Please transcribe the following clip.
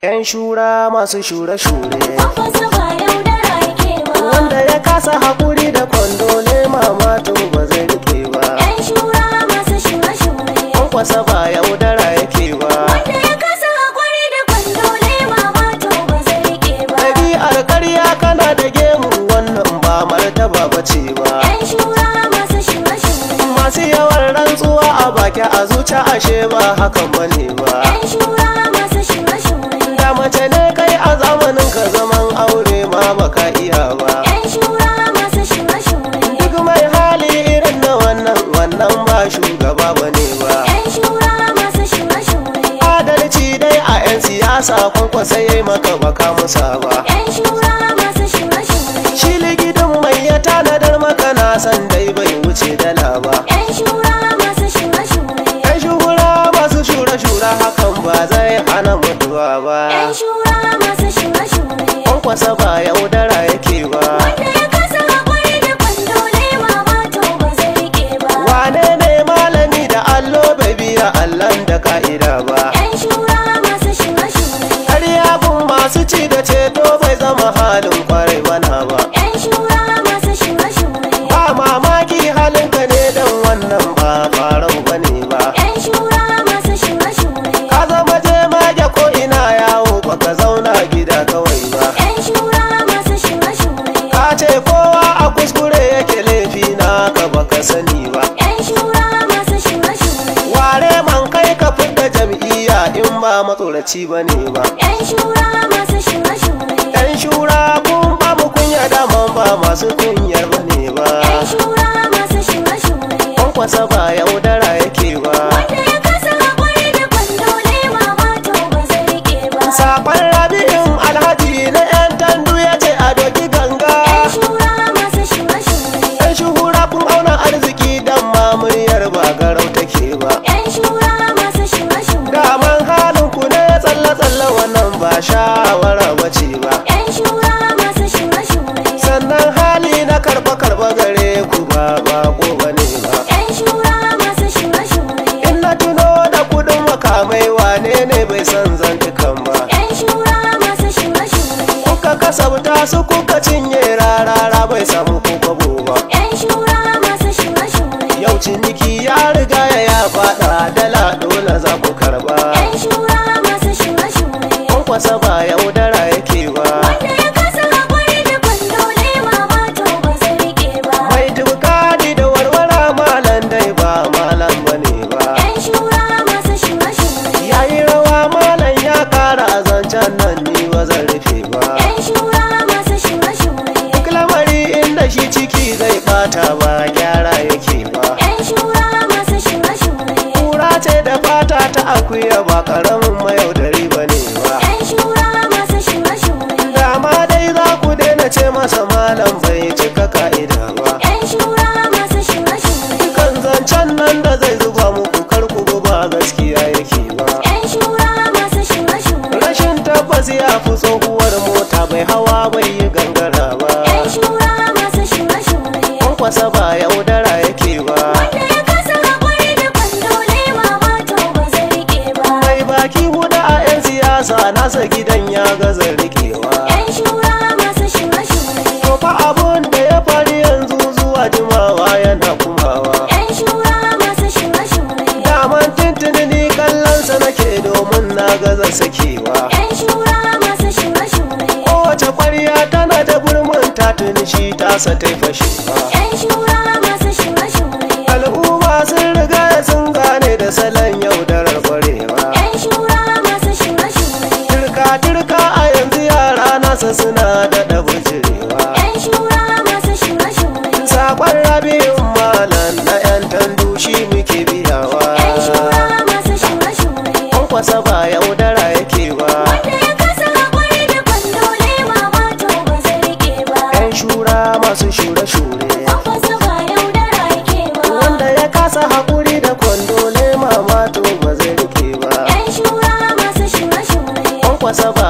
'Yan shura masu shure-shure, Kwakwasa ba yaudara yake ba. wanda ya kasa haƙuri da kwando ne mamato ba zai rike ba. 'Yan shura masu shure-shure, Kwakwasa ba yaudara yake ba. wanda ya kasa haƙuri da kwando ne mamato ba zai rike ba. Ɗabi'ar ƙarya kana da gemu wannan ba martaba ba ce ba. 'Yan shura masu shure-shure, Masu yawan rantsuwa a baki a zuciya ashe ba hakan bane ba. 'yan shura masu shure-shure, Da mace ne kai a zamanin ka zaman aure ma baka iya ba. 'yan shura masu shure-shure, Duk mai hali irin na wannan ba shugaba bane ba. 'yan shura masu shure-shure, Adalci dai a 'yan siyasa Kwankwasa yayi maka baka musa ba. 'yan shura masu shure-shure, Shi ligidin mai ya tanadar maka na san dai bai wuce dala ba. 'yan shura masu shure-shure, Yan shuhura masu shura-shura hakan ba zai hana mutuwa ba. 'yan shura masu shure-shure, Kwankwasa ba yaudara yake ba. wanda ya kasa haƙuri da kwando ne mamato ba zai rike ba. Wane ne malami da allo bai biya allon da ka'ida ba. 'Yan shura masu shure-shure, Ƙarya gun masu ci da ceto bai zama halin kwarai bana ba. 'yan shura masu shure-shure, Ba mamaki halinka ne don wannan ba farau bane ba. 'yan shura masu shure-shure, Ka zama jemage ko ina yawo baka zauna gida kawai ba. 'yan shura masu shure-shure, Ka ce kowa a kuskure yake laifi naka baka sani ba. 'yan shura masu shure-shure, Ware man kai ka fidda jam'iyya in ba matsoraci bane ba. 'yan shura masu shure-shure, Yan shura kun ba mu kunya daman ba masu kunyar bane ba. 'yan shura masu shure-shure, Kwankwasa ba yaudara yake ba. wanda ya kasa haƙuri da kwando ne mamato ba zai rike ba. Sakon rabi'in alhaji na 'yan tandu ya ce a doki ganga. 'Yan shura masu shure-shure, Yan shuhura kun auna arziki dan mamuryar ba garau take ba. 'yan shura masu shure-shure, Daman halin ku ne tsalle-tsalle wannan ba shawara bace ba. 'yan shura masu shure-shure, Sannan hali na karba-karba gare ku ba bako bane ba. 'yan shura masu shure-shure, In na tuno da kudin makamai wane ne bai san zantukan ba. 'yan shura masu shure-shure, Kuka kasabta su kuka cinye rarara bai samu ko kwabo ba. 'yan shura masu shure-shure, Yau ciniki ya riga ya faɗa dala dole za ku karba. 'yan shura masu shure-shure, Kwankwasa ba yaudara yake ba. wanda ya kasa haƙuri da kwando ne mamato ba zai rike ba. Mai tubkadi da warwara malam dai ba malam bane ba. 'Yan shura masu shure-shure, Yayi rawa malam ya kara a zancen nan ni ba zan rufe ba. 'yan shura masu shure-shure, Duk lamari inda shi ciki zai bata ba gyara yake ba. 'yan shura masu shure-shure, Kura ce da fata ta akuya ba karamin mayaudari bane ba. 'yan shura masu shure-shure, Dama dai za ku daina ce masa malam bai cika ka'ida ba. 'yan shura masu shure-shure, Dukan zancen nan da zai zuba muku kar ku ba gaskiya yake ba. 'yan shura masu shure-shure, Rashin tabbas ya fi tsohuwar mota bai hawa bai yi gangara ba. 'yan shura masu shure-shure, Kwankwasa ba yaudara yake ba. wanda ya kasa haƙuri da kwando ne mamato ba zai rike ba. Mai baki huda a 'yan siyasa nasa gidan ya gaza rikewa. 'Yan shura masu shure-shure, To fa abun da ya faru yanzu zuwa jimawa yana kumawa. 'yan shura masu shure-shure, Daman tintini ni kallonsa nake domin na gaza sakewa. 'yan shura masu shure-shure, Kowace kwarya tana da burmin ta tuni shi tasa ta fashewa. 'yan shura masu shure-shure, Al'umma sun riga sun gane da salon yaudarar kwarewa. 'yan shura masu shure-shure, Turka-turka a yanzu yara nasa suna daɗa bujirewa. 'yan shura masu shure-shure, Sakon rabi'in malam na 'yan tandu shi muke biyawa. 'yan shura masu shure-shure, Kwankwasa ba yaudara yake ba. wanda ya kasa haƙuri da kwando ne mamato ba zai rike ba. 'Yan shura masu shure-shure, Kwakwasa ba yaudara yake ba. wanda ya kasa haƙuri da kwando ne mamato ba zai rike ba. 'Yan shura masu shure-shure, Kwankwasa ba